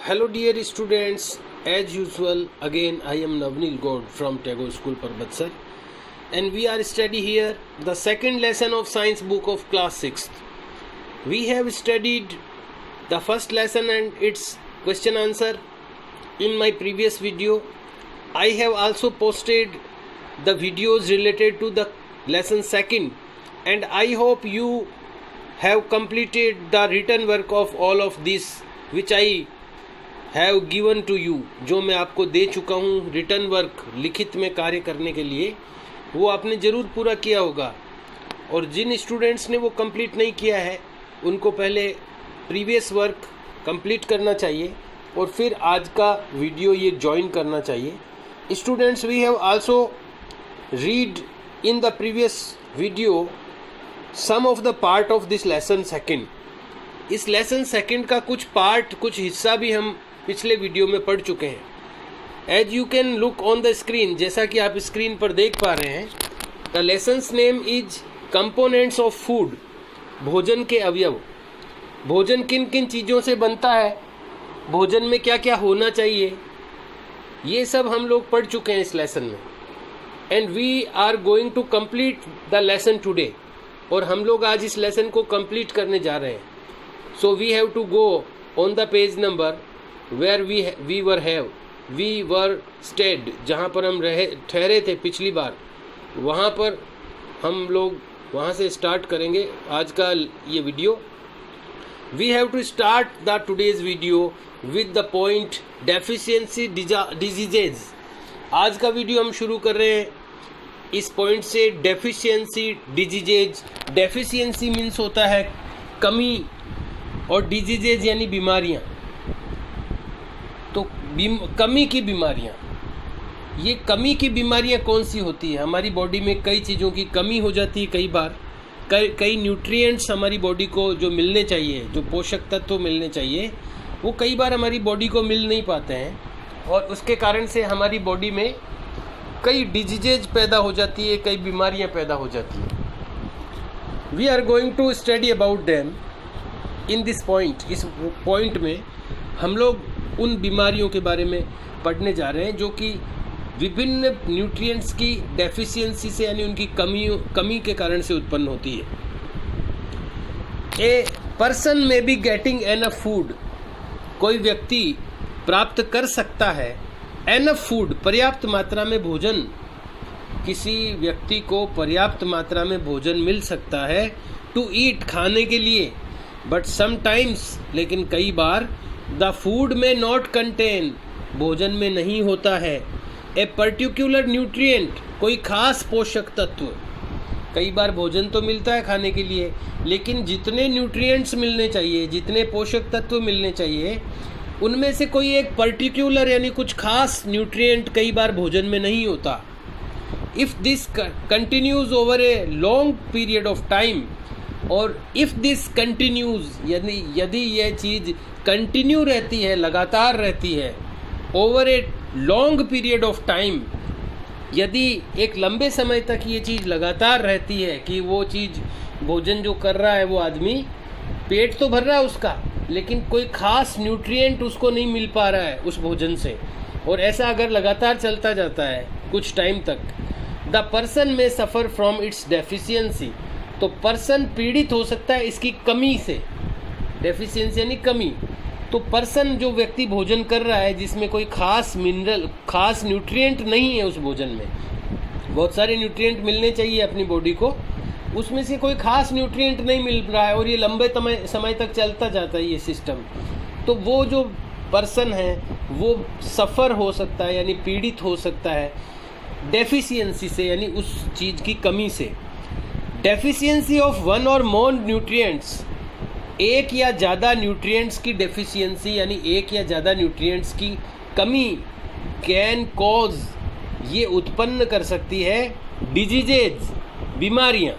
Hello dear students, as usual again I am Navnil Gaud from Tagore School Parbatsar and we are study here the second lesson of science book of class 6th. We have studied the first lesson and its question answer in my previous video. I have also posted the videos related to the lesson second and I hope you have completed the written work of all of this which I have given to you, जो मैं आपको दे चुका हूँ written work लिखित में कार्य करने के लिए, वो आपने ज़रूर पूरा किया होगा। और जिन स्टूडेंट्स ने वो कंप्लीट नहीं किया है उनको पहले प्रीवियस वर्क कंप्लीट करना चाहिए और फिर आज का वीडियो ये ज्वाइन करना चाहिए। Students, we have also read in the previous video some of the part of this lesson second. इस लेसन सेकेंड का कुछ पार्ट, कुछ हिस्सा भी हम पिछले वीडियो में पढ़ चुके हैं। As you can look on the screen, जैसा कि आप स्क्रीन पर देख पा रहे हैं, the lesson's name is components of food. भोजन के अवयव, भोजन किन किन चीज़ों से बनता है, भोजन में क्या क्या होना चाहिए, ये सब हम लोग पढ़ चुके हैं इस लेसन में। And we are going to complete the lesson today, और हम लोग आज इस लेसन को कंप्लीट करने जा रहे हैं। So we have to go on the page number where we were stayed, जहाँ पर हम ठहरे थे पिछली बार, वहाँ पर हम लोग वहाँ से स्टार्ट करेंगे आज का ये video. We have to start the today's video with the point deficiency diseases. आज का वीडियो हम शुरू कर रहे हैं इस पॉइंट से, डेफिशिएंसी डिजीजेज। डेफिशिएंसी मीन्स होता है कमी और डिजीजेज यानी बीमारियाँ। तो कमी की बीमारियाँ, ये कमी की बीमारियाँ कौन सी होती है? हमारी बॉडी में कई चीज़ों की कमी हो जाती है, कई बार कई न्यूट्रिएंट्स हमारी बॉडी को जो मिलने चाहिए, जो पोषक तत्व मिलने चाहिए, वो कई बार हमारी बॉडी को मिल नहीं पाते हैं और उसके कारण से हमारी बॉडी में कई डिजीजेज पैदा हो जाती है, कई बीमारियाँ पैदा हो जाती हैं। We are going to study about them in this point. इस पॉइंट में हम लोग उन बीमारियों के बारे में पढ़ने जा रहे हैं जो कि विभिन्न न्यूट्रिएंट्स की डेफिशिएंसी से यानी उनकी कमी के कारण से उत्पन्न होती है। ए पर्सन में बी गेटिंग एनफ फूड, कोई व्यक्ति प्राप्त कर सकता है एनफ फूड, पर्याप्त मात्रा में भोजन। किसी व्यक्ति को पर्याप्त मात्रा में भोजन मिल सकता है टू ईट, खाने के लिए। बट समटाइम्स, लेकिन कई बार, द फूड में नॉट कंटेन, भोजन में नहीं होता है ए पर्टिकुलर न्यूट्रिएंट, कोई खास पोषक तत्व। कई बार भोजन तो मिलता है खाने के लिए, लेकिन जितने न्यूट्रिएंट्स मिलने चाहिए, जितने पोषक तत्व मिलने चाहिए, उनमें से कोई एक पर्टिकुलर यानी कुछ खास न्यूट्रिएंट कई बार भोजन में नहीं होता। If this continues over a long period of time, और इफ़ दिस कंटिन्यूज यानी यदि यह चीज़ कंटिन्यू रहती है, लगातार रहती है, over a long period of time, यदि एक लंबे समय तक ये चीज़ लगातार रहती है कि वो चीज़ भोजन जो कर रहा है वो आदमी, पेट तो भर रहा है उसका, लेकिन कोई खास न्यूट्रिएंट उसको नहीं मिल पा रहा है उस भोजन से, और ऐसा अगर लगातार चलता जाता है कुछ टाइम तक, द पर्सन में सफ़र फ्रॉम इट्स डेफिशिएंसी, तो पर्सन पीड़ित हो सकता है इसकी कमी से। डेफिशिएंसी यानी कमी। तो पर्सन, जो व्यक्ति भोजन कर रहा है जिसमें कोई खास मिनरल, खास न्यूट्रिएंट नहीं है उस भोजन में, बहुत सारे न्यूट्रिएंट मिलने चाहिए अपनी बॉडी को, उसमें से कोई खास न्यूट्रिएंट नहीं मिल रहा है और ये लंबे समय तक चलता जाता है ये सिस्टम, तो वो जो पर्सन है वो सफ़र हो सकता है यानी पीड़ित हो सकता है डेफिशिएंसी से, यानी उस चीज़ की कमी से। डेफिशिएंसी ऑफ वन और मोर न्यूट्रिएंट्स, एक या ज़्यादा न्यूट्रिएंट्स की डेफिशिएंसी यानी एक या ज़्यादा न्यूट्रिएंट्स की कमी, कैन कॉज, ये उत्पन्न कर सकती है डिजीजेज, बीमारियाँ,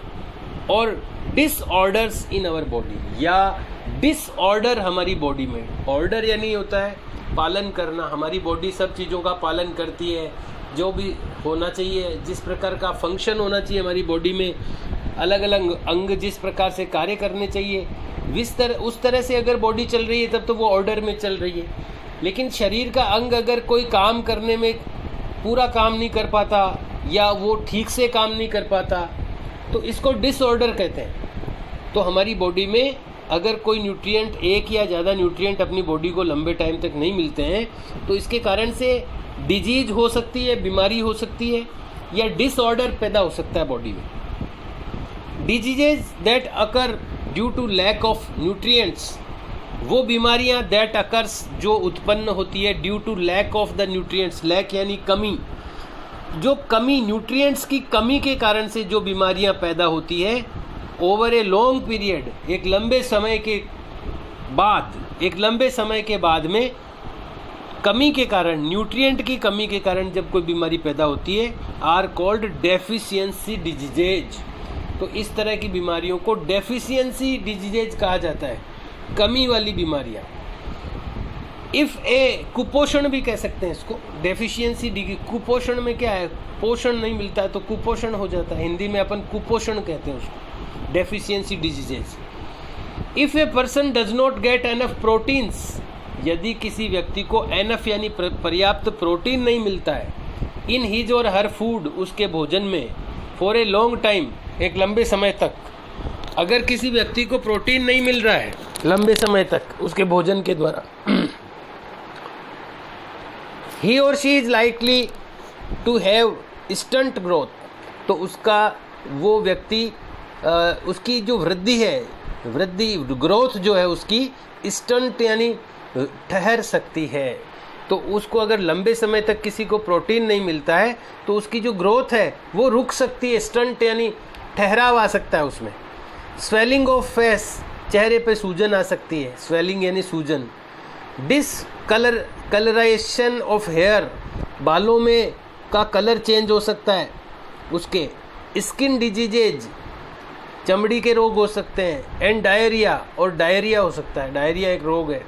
और डिसऑर्डर्स इन आवर बॉडी, या डिसऑर्डर हमारी बॉडी में। ऑर्डर यानी होता है पालन करना, हमारी बॉडी सब चीज़ों का पालन करती है, जो भी होना चाहिए, जिस प्रकार का फंक्शन होना चाहिए हमारी बॉडी में, अलग अलग अंग जिस प्रकार से कार्य करने चाहिए, उस तरह से अगर बॉडी चल रही है तब तो वो ऑर्डर में चल रही है। लेकिन शरीर का अंग अगर कोई काम करने में पूरा काम नहीं कर पाता या वो ठीक से काम नहीं कर पाता तो इसको डिसऑर्डर कहते हैं। तो हमारी बॉडी में अगर कोई न्यूट्रिएंट, एक या ज़्यादा न्यूट्रिएंट अपनी बॉडी को लंबे टाइम तक नहीं मिलते हैं तो इसके कारण से डिजीज हो सकती है, बीमारी हो सकती है या डिसऑर्डर पैदा हो सकता है बॉडी में। Diseases that occur due to lack of nutrients, वो बीमारियां दैट अकर्स जो उत्पन्न होती है due to lack of the nutrients, lack यानी कमी, जो कमी, न्यूट्रिएंट्स की कमी के कारण से जो बीमारियां पैदा होती है ओवर ए लॉन्ग पीरियड, एक लंबे समय के बाद में कमी के कारण, न्यूट्रिएंट की कमी के कारण जब कोई बीमारी पैदा होती है आर कॉल्ड डेफिशिएंसी डिजीजेज। तो इस तरह की बीमारियों को डेफिशिएंसी डिजीजेज कहा जाता है, कमी वाली बीमारियां। इफ ए, कुपोषण भी कह सकते हैं इसको, डेफिशिएंसी कुपोषण में क्या है, पोषण नहीं मिलता है तो कुपोषण हो जाता है, हिंदी में अपन कुपोषण कहते हैं उसको, deficiency diseases. If a person does not get enough proteins, यदि किसी व्यक्ति को एनफ यानी पर्याप्त प्रोटीन नहीं मिलता है इन हिज और हर फूड, उसके भोजन में, फॉर ए लॉन्ग टाइम, एक लंबे समय तक, अगर किसी व्यक्ति को प्रोटीन नहीं मिल रहा है लंबे समय तक उसके भोजन के द्वारा, he or she is likely to have stunt growth, तो उसका, वो व्यक्ति, उसकी जो वृद्धि ग्रोथ जो है उसकी स्टंट यानी ठहर सकती है। तो उसको अगर लंबे समय तक किसी को प्रोटीन नहीं मिलता है तो उसकी जो ग्रोथ है वो रुक सकती है, स्टंट यानी ठहराव आ सकता है उसमें। स्वेलिंग ऑफ फेस, चेहरे पे सूजन आ सकती है, स्वेलिंग यानी सूजन। कलराइजेशन ऑफ हेयर, बालों में का कलर चेंज हो सकता है उसके। स्किन डिजीजेज, चमड़ी के रोग हो सकते हैं। एंड डायरिया, और डायरिया हो सकता है, डायरिया एक रोग है।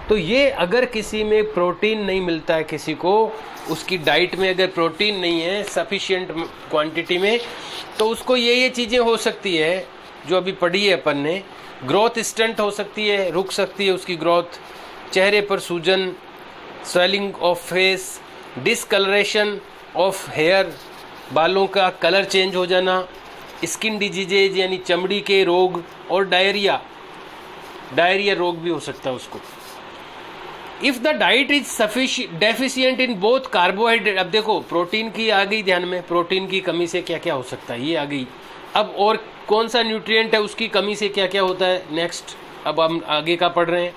तो ये अगर किसी में प्रोटीन नहीं मिलता है, किसी को उसकी डाइट में अगर प्रोटीन नहीं है सफिशिएंट क्वांटिटी में, तो उसको ये चीज़ें हो सकती है जो अभी पढ़ी है अपन ने। ग्रोथ स्टंट हो सकती है, रुक सकती है उसकी ग्रोथ, चेहरे पर सूजन, swelling of face, discolouration of hair, बालों का कलर चेंज हो जाना, स्किन डिजीजेज यानी चमड़ी के रोग, और डायरिया रोग भी हो सकता है उसको। If the diet is deficient in both carbohydrate, अब देखो प्रोटीन की आ गई ध्यान में, प्रोटीन की कमी से क्या क्या हो सकता है ये आ गई। अब और कौन सा न्यूट्रिएंट है उसकी कमी से क्या क्या होता है, नेक्स्ट अब हम आगे का पढ़ रहे हैं।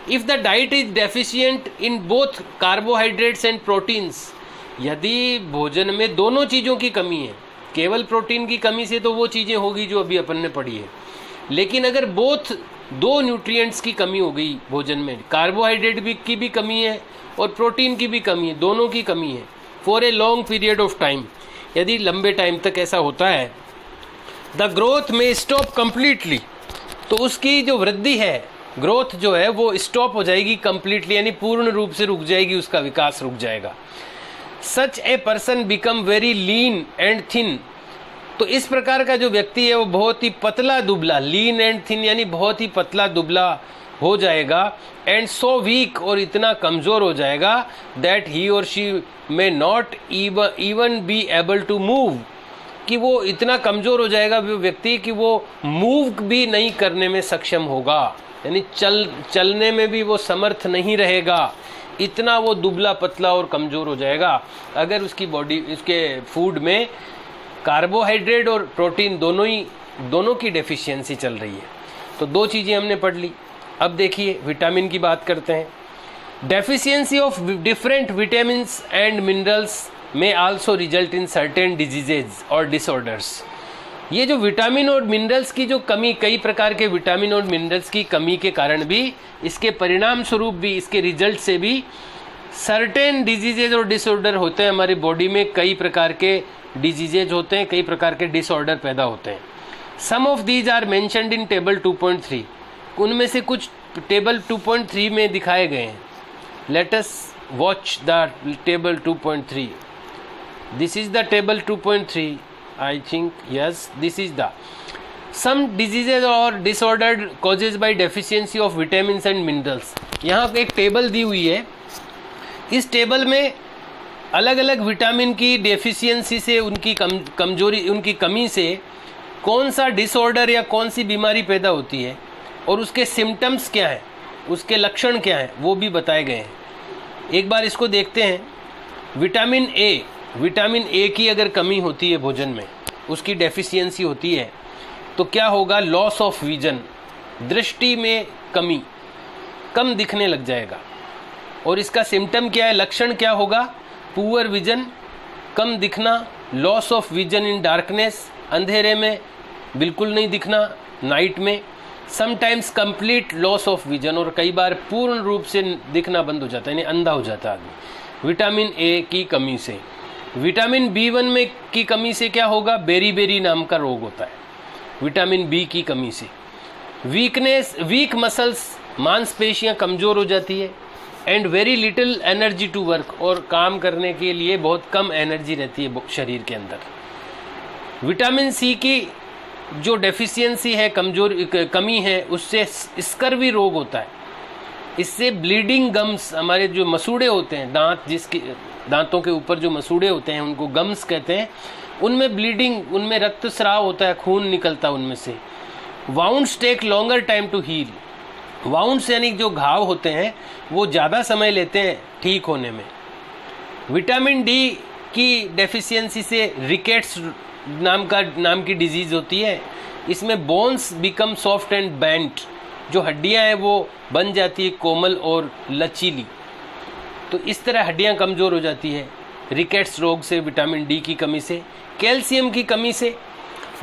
If the diet is deficient in both carbohydrates and proteins, यदि भोजन में दोनों चीज़ों की कमी है, केवल प्रोटीन की कमी से तो वो चीज़ें होगी जो अभी अपन ने पढ़ी है, लेकिन अगर दो न्यूट्रिएंट्स की कमी हो गई भोजन में, कार्बोहाइड्रेट की भी कमी है और प्रोटीन की भी कमी है, दोनों की कमी है, for a long period of time, यदि लंबे टाइम तक ऐसा होता है, द ग्रोथ में स्टॉप कम्प्लीटली, तो उसकी जो वृद्धि है, ग्रोथ जो है वो स्टॉप हो जाएगी कम्प्लीटली, यानी पूर्ण रूप से रुक जाएगी, उसका विकास रुक जाएगा। Such a person become very lean and thin, तो इस प्रकार का जो व्यक्ति है वो बहुत ही पतला दुबला, लीन एंड थिन यानी बहुत ही पतला दुबला हो जाएगा, एंड सो वीक, और इतना कमज़ोर हो जाएगा, that he or she may not even be able to move, कि वो इतना कमज़ोर हो जाएगा वो व्यक्ति कि वो मूव भी नहीं करने में सक्षम होगा, यानी चलने में भी वो समर्थ नहीं रहेगा, इतना वो दुबला पतला और कमज़ोर हो जाएगा अगर उसकी बॉडी, उसके फूड में कार्बोहाइड्रेट और प्रोटीन दोनों की डेफिशिएंसी चल रही है। तो दो चीज़ें हमने पढ़ ली। अब देखिए विटामिन की बात करते हैं। Deficiency of different vitamins and minerals may also result in certain diseases or disorders. ये जो विटामिन और मिनरल्स की जो कमी, कई प्रकार के विटामिन और मिनरल्स की कमी के कारण भी, इसके परिणाम स्वरूप भी, इसके रिजल्ट से भी सर्टेन डिजीजेज और डिसऑर्डर होते हैं हमारी बॉडी में, कई प्रकार के डिजीजेज होते हैं, कई प्रकार के डिसऑर्डर पैदा होते हैं। Some of these are mentioned in table 2.3, उनमें से कुछ टेबल 2.3 में दिखाए गए हैं। Let us watch the table 2.3। This is the table 2.3, I think yes, this is the some diseases or disordered causes by deficiency of vitamins and minerals। यहाँ एक table दी हुई है। इस टेबल में अलग अलग विटामिन की डेफिशिएंसी से, उनकी कमजोरी, उनकी कमी से कौन सा डिसऑर्डर या कौन सी बीमारी पैदा होती है और उसके सिम्टम्स क्या हैं, उसके लक्षण क्या हैं, वो भी बताए गए हैं। एक बार इसको देखते हैं। विटामिन ए की अगर कमी होती है भोजन में, उसकी डेफिशिएंसी होती है, तो क्या होगा? लॉस ऑफ विजन, दृष्टि में कमी, कम दिखने लग जाएगा। और इसका सिम्टम क्या है, लक्षण क्या होगा? पुअर विजन, कम दिखना, loss of vision in darkness, अंधेरे में बिल्कुल नहीं दिखना, नाइट में, sometimes complete loss of vision, और कई बार पूर्ण रूप से दिखना बंद हो जाता है, यानी अंधा हो जाता है आदमी विटामिन ए की कमी से। विटामिन B1 में की कमी से क्या होगा? बेरी नाम का रोग होता है विटामिन बी की कमी से। वीक मसल्स, मांसपेशियां कमज़ोर हो जाती है। And very little energy to work, और काम करने के लिए बहुत कम एनर्जी रहती है शरीर के अंदर। विटामिन सी की जो डेफिशिएंसी है, कमी है, उससे स्कर्वी रोग होता है। इससे ब्लीडिंग गम्स, हमारे जो मसूड़े होते हैं, दांतों के ऊपर जो मसूड़े होते हैं उनको गम्स कहते हैं, उनमें ब्लीडिंग, उनमें रक्तस्राव होता है, खून निकलता है उनमें से। Wounds take longer time to heal, wounds यानी जो घाव होते हैं वो ज़्यादा समय लेते हैं ठीक होने में। विटामिन डी की डेफिशिएंसी से रिकेट्स नाम की डिजीज़ होती है। इसमें bones become soft and bent, जो हड्डियां हैं वो बन जाती है कोमल और लचीली। तो इस तरह हड्डियां कमज़ोर हो जाती है रिकेट्स रोग से, विटामिन डी की कमी से। कैल्शियम की कमी से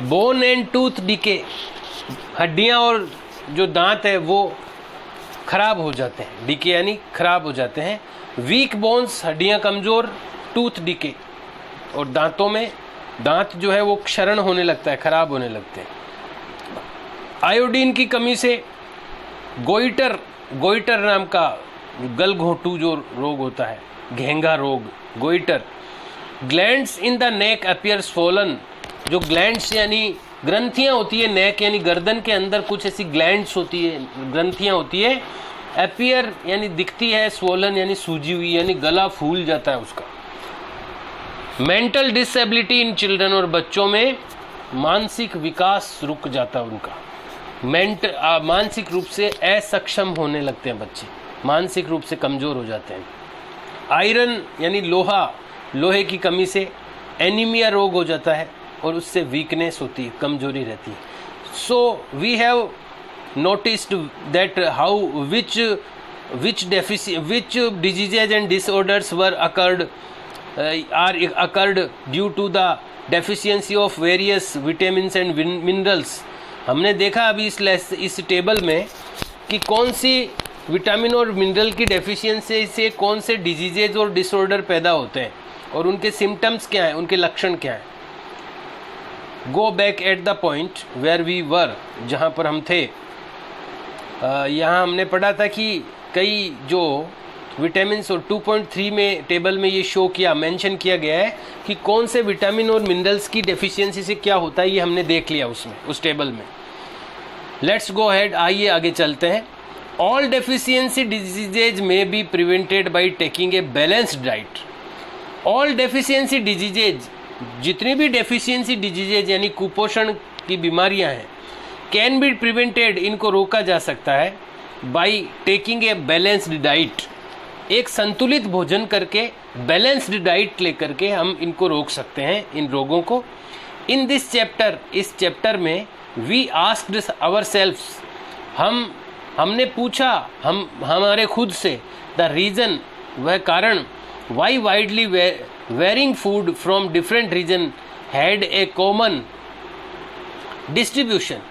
बोन एंड टूथ डिके, हड्डियां और जो दांत है वो खराब हो जाते हैं, डिके यानी खराब हो जाते हैं। वीक बोन्स, हड्डियां कमज़ोर, टूथ डिके, और दांतों में दांत जो है वो क्षरण होने लगता है, खराब होने लगते हैं। आयोडीन की कमी से गोइटर नाम का गलघोंटू जो रोग होता है, घेंगा रोग, goitre. Glands in the neck appear swollen, जो ग्लैंड्स यानी ग्रंथियां होती है, नेक यानी गर्दन के अंदर कुछ ऐसी ग्लैंड्स होती है, ग्रंथियां होती है। अपीयर यानी दिखती है, स्वोलन यानी सूजी हुई, यानी गला फूल जाता है उसका। मेंटल डिसेबिलिटी इन चिल्ड्रन, और बच्चों में मानसिक विकास रुक जाता है उनका। मानसिक रूप से असक्षम होने लगते हैं बच्चे, मानसिक रूप से कमज़ोर हो जाते हैं। आयरन यानी लोहे की कमी से एनीमिया रोग हो जाता है, और उससे वीकनेस होती है, कमजोरी रहती है। So we have noticed that how which diseases and disorders were occurred due to the deficiency of various vitamins and minerals। हमने देखा अभी इस टेबल में कि कौन सी विटामिन और मिनरल की डेफिशिएंसी से कौन से डिजीजेज और डिसऑर्डर पैदा होते हैं, और उनके सिम्टम्स क्या हैं, उनके लक्षण क्या हैं। Go back at the point where we were, जहाँ पर हम थे। यहाँ हमने पढ़ा था कि कई जो विटामिन्स, और 2.3 में टेबल में ये शो किया, मेंशन किया गया है कि कौन से विटामिन और मिनरल्स की डेफिशिएंसी से क्या होता है, ये हमने देख लिया उस टेबल में। लेट्स गो अहेड, आइए आगे चलते हैं। ऑल डेफिशिएंसी डिजीजेज में be prevented by taking a balanced diet. All deficiency diseases, जितनी भी डेफिशिएंसी डिजीजेज यानी कुपोषण की बीमारियां हैं, कैन बी प्रिवेंटेड, इनको रोका जा सकता है by taking a balanced diet. एक संतुलित भोजन करके, बैलेंस्ड डाइट लेकर के हम इनको रोक सकते हैं, इन रोगों को। इन दिस चैप्टर, इस चैप्टर में वी आस्क्ड आवरसेल्व्स, हमने पूछा हमारे खुद से, द रीज़न, वह कारण, why widely varying food from different region had a common distribution.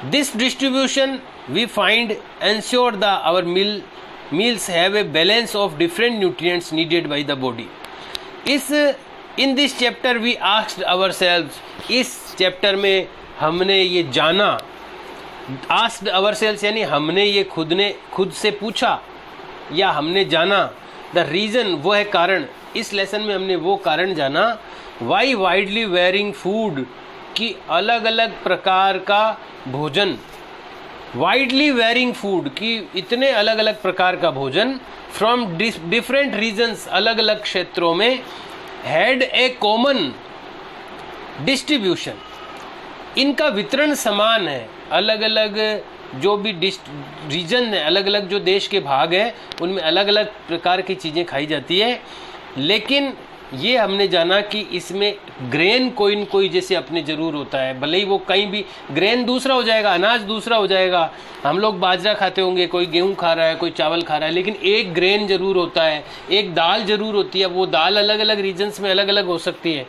This distribution we find ensure our meals have a balance of different nutrients needed by the body. In this chapter we asked ourselves, इस chapter में हमने ये जाना, asked ourselves यानी हमने ये खुद से पूछा या हमने जाना, the reason वो है कारण। इस लेसन में हमने वो कारण जाना, why widely varying food, कि अलग अलग प्रकार का भोजन वाइडली वेरिंग फूड कि इतने अलग अलग प्रकार का भोजन फ्रॉम डिफरेंट रीजन्स, अलग अलग क्षेत्रों में, हैड ए कॉमन डिस्ट्रीब्यूशन, इनका वितरण समान है। अलग अलग जो भी रीजन है, अलग अलग जो देश के भाग हैं, उनमें अलग अलग प्रकार की चीज़ें खाई जाती है। लेकिन ये हमने जाना कि इसमें ग्रेन कोई न कोई जैसे अपने ज़रूर होता है, भले ही वो कहीं भी ग्रेन दूसरा हो जाएगा, अनाज दूसरा हो जाएगा। हम लोग बाजरा खाते होंगे, कोई गेहूं खा रहा है, कोई चावल खा रहा है, लेकिन एक ग्रेन ज़रूर होता है, एक दाल ज़रूर होती है। वो दाल अलग अलग रीजन्स में अलग अलग हो सकती है,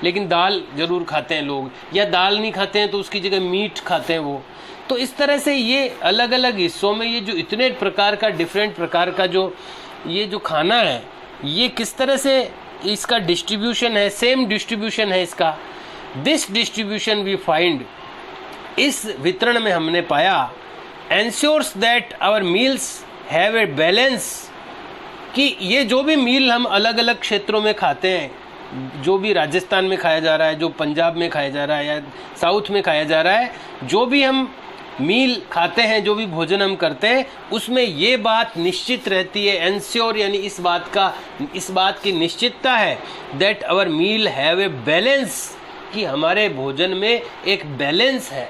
लेकिन दाल ज़रूर खाते हैं लोग, या दाल नहीं खाते हैं तो उसकी जगह मीट खाते हैं वो। तो इस तरह से ये अलग अलग हिस्सों में ये जो इतने प्रकार का डिफरेंट प्रकार का जो ये जो खाना है, ये किस तरह से इसका डिस्ट्रीब्यूशन है, सेम डिस्ट्रीब्यूशन है इसका। दिस डिस्ट्रीब्यूशन वी फाइंड, इस वितरण में हमने पाया, ensures that our meals have a balance, कि ये जो भी मील हम अलग अलग क्षेत्रों में खाते हैं, जो भी राजस्थान में खाया जा रहा है, जो पंजाब में खाया जा रहा है, या साउथ में खाया जा रहा है, जो भी हम मील खाते हैं, जो भी भोजन हम करते हैं, उसमें ये बात निश्चित रहती है, एंश्योर यानी इस बात की निश्चितता है, that our meal have a balance, कि हमारे भोजन में एक बैलेंस है,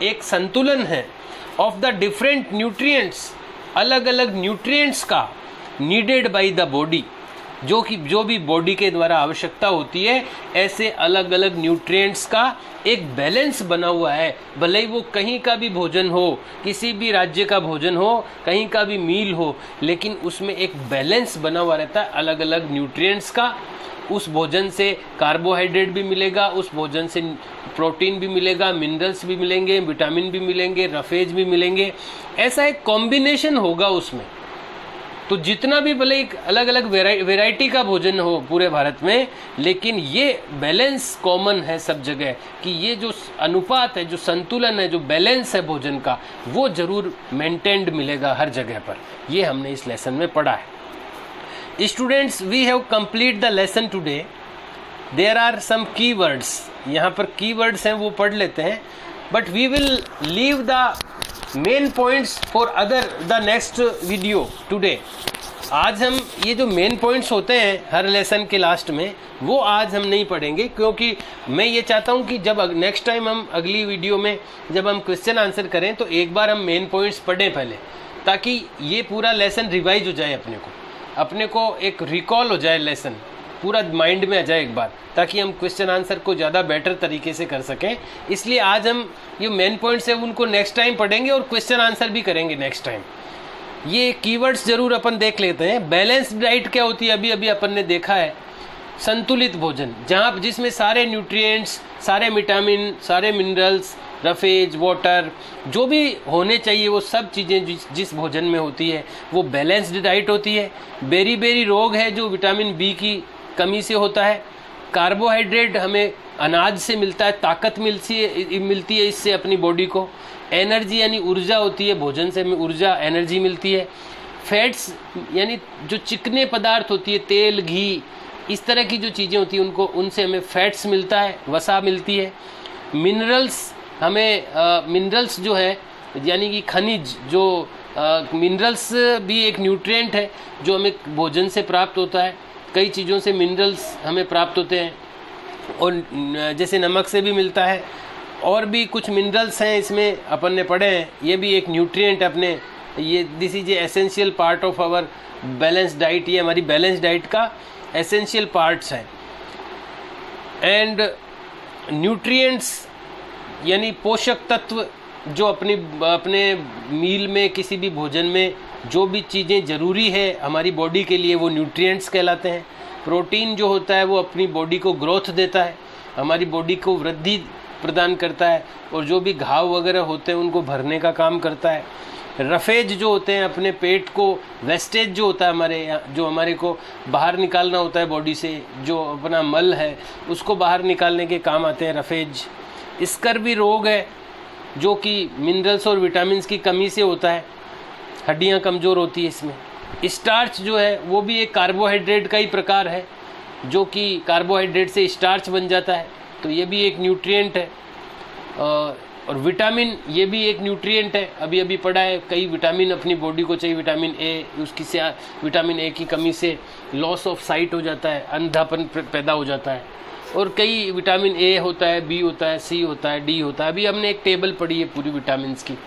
एक संतुलन है, ऑफ द डिफरेंट न्यूट्रिएंट्स, अलग अलग न्यूट्रिएंट्स का, नीडेड बाय द बॉडी, जो भी बॉडी के द्वारा आवश्यकता होती है, ऐसे अलग अलग न्यूट्रिएंट्स का एक बैलेंस बना हुआ है। भले ही वो कहीं का भी भोजन हो, किसी भी राज्य का भोजन हो, कहीं का भी मील हो, लेकिन उसमें एक बैलेंस बना हुआ रहता है अलग अलग न्यूट्रिएंट्स का। उस भोजन से कार्बोहाइड्रेट भी मिलेगा, उस भोजन से प्रोटीन भी मिलेगा, मिनरल्स भी मिलेंगे, विटामिन भी मिलेंगे, रफेज भी मिलेंगे, ऐसा एक कॉम्बिनेशन होगा उसमें। तो जितना भी भले एक अलग अलग वेराइटी का भोजन हो पूरे भारत में, लेकिन ये बैलेंस कॉमन है सब जगह, कि ये जो अनुपात है, जो संतुलन है, जो बैलेंस है भोजन का, वो जरूर मेंटेन्ड मिलेगा हर जगह पर। ये हमने इस लेसन में पढ़ा है। Students, we have complete the lesson today. There are some keywords, यहाँ पर कीवर्ड्स हैं वो पढ़ लेते हैं, but we will leave the main points for the next video today. आज हम ये जो मेन पॉइंट्स होते हैं हर लेसन के लास्ट में, वो आज हम नहीं पढ़ेंगे, क्योंकि मैं ये चाहता हूँ कि जब नेक्स्ट टाइम हम अगली वीडियो में जब हम क्वेश्चन आंसर करें, तो एक बार हम मेन पॉइंट्स पढ़ें पहले, ताकि ये पूरा लेसन रिवाइज हो जाए, अपने को एक रिकॉल हो जाए, लेसन पूरा माइंड में आ जाए एक बार, ताकि हम क्वेश्चन आंसर को ज़्यादा बेटर तरीके से कर सकें। इसलिए आज हम ये मेन पॉइंट्स है उनको नेक्स्ट टाइम पढ़ेंगे और क्वेश्चन आंसर भी करेंगे नेक्स्ट टाइम। ये कीवर्ड्स जरूर अपन देख लेते हैं। बैलेंस्ड डाइट क्या होती है, अभी अभी अपन ने देखा है। संतुलित भोजन, जिसमें सारे न्यूट्रिएंट्स, सारे विटामिन, सारे मिनरल्स, रफेज, वाटर, जो भी होने चाहिए वो सब चीज़ें जिस भोजन में होती है, वो बैलेंस्ड डाइट होती है। बेरी रोग है जो विटामिन बी की कमी से होता है। कार्बोहाइड्रेट हमें अनाज से मिलता है, ताकत मिलती है इससे अपनी बॉडी को। एनर्जी यानी ऊर्जा होती है, भोजन से हमें ऊर्जा, एनर्जी मिलती है। फैट्स यानी जो चिकने पदार्थ होती है, तेल, घी, इस तरह की जो चीज़ें होती हैं उनसे हमें फैट्स मिलता है, वसा मिलती है। मिनरल्स, हमें मिनरल्स जो है यानी कि खनिज, जो मिनरल्स भी एक न्यूट्रिएंट है जो हमें भोजन से प्राप्त होता है। कई चीज़ों से मिनरल्स हमें प्राप्त होते हैं, और जैसे नमक से भी मिलता है। और भी कुछ मिनरल्स हैं इसमें अपन ने पढ़े हैं, ये भी एक न्यूट्रिएंट अपने, ये this is a essential part of our balance diet. ये हमारी बैलेंस डाइट का एसेंशियल पार्ट्स हैं। एंड न्यूट्रिएंट्स यानी पोषक तत्व, जो अपने मील में, किसी भी भोजन में जो भी चीज़ें ज़रूरी है हमारी बॉडी के लिए, वो न्यूट्रिएंट्स कहलाते हैं। प्रोटीन जो होता है वो अपनी बॉडी को ग्रोथ देता है, हमारी बॉडी को वृद्धि प्रदान करता है, और जो भी घाव वगैरह होते हैं उनको भरने का काम करता है। रफेज जो होते हैं अपने पेट को, वेस्टेज जो होता है हमारे को बाहर निकालना होता है बॉडी से, जो अपना मल है उसको बाहर निकालने के काम आते हैं रफेज। स्कर्वी रोग है जो कि मिनरल्स और विटामिन्स की कमी से होता है, हड्डियां कमज़ोर होती है इसमें। स्टार्च जो है वो भी एक कार्बोहाइड्रेट का ही प्रकार है, जो कि कार्बोहाइड्रेट से स्टार्च बन जाता है, तो ये भी एक न्यूट्रिएंट है। और विटामिन ये भी एक न्यूट्रिएंट है, अभी अभी पढ़ा है, कई विटामिन अपनी बॉडी को चाहिए। विटामिन ए, उसकी से विटामिन ए की कमी से लॉस ऑफ साइट हो जाता है, अंधापन पैदा हो जाता है। और कई विटामिन ए होता है, बी होता है, सी होता है, डी होता है। अभी हमने एक टेबल पढ़ी है पूरी विटामिन्स की।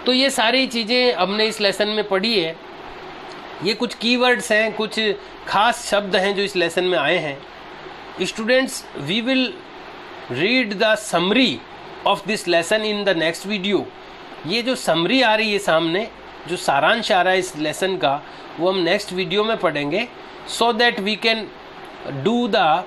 तो ये सारी चीज़ें हमने इस लेसन में पढ़ी है। ये कुछ कीवर्ड्स हैं, कुछ खास शब्द हैं जो इस लेसन में आए हैं। Students, we will read the summary of this lesson in the next video. ये जो समरी आ रही है सामने, जो सारांश आ रहा है इस लेसन का, वो हम नेक्स्ट वीडियो में पढ़ेंगे, so that we can do the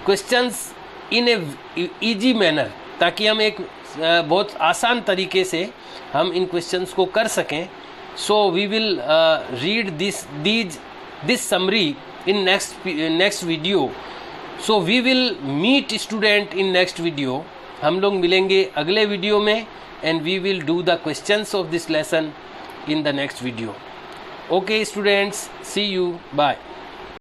questions in a easy manner, ताकि हम एक बहुत आसान तरीके से हम इन क्वेश्चंस को कर सकें। So we will read this summary in next video. So we will meet student in next video. हम लोग मिलेंगे अगले वीडियो में, and we will do the questions of this lesson in the next video. Okay students, see you, bye.